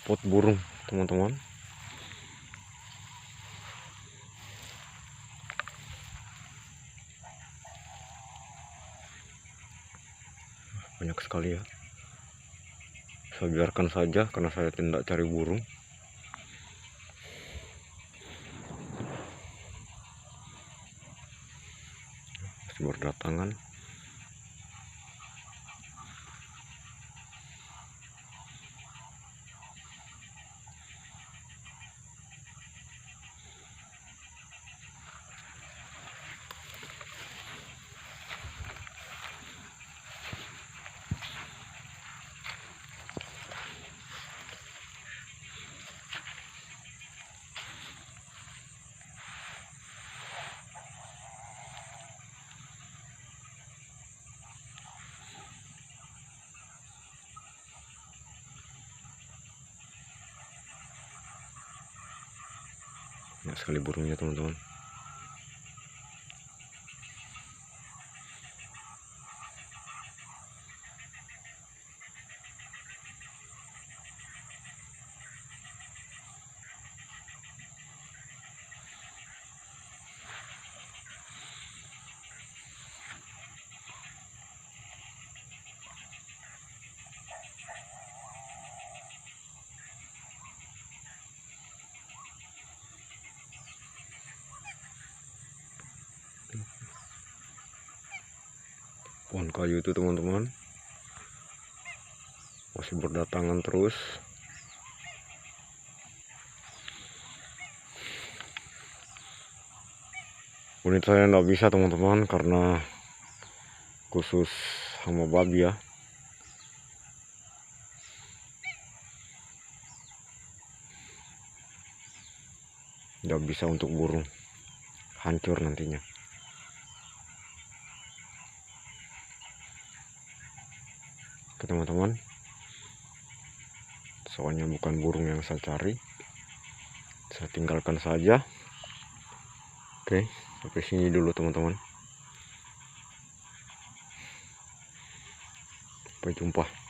spot burung teman-teman. Banyak sekali ya. Saya biarkan saja karena saya tidak cari burung. Masih berdatangan. Banyak sekali burungnya teman-teman. Pohon kayu itu teman-teman masih berdatangan terus. Unit saya nggak bisa teman-teman karena khusus sama babi ya. Nggak bisa untuk burung, hancur nantinya. Oke teman-teman, soalnya bukan burung yang saya cari, saya tinggalkan saja. Oke, sampai sini dulu teman-teman. Sampai jumpa.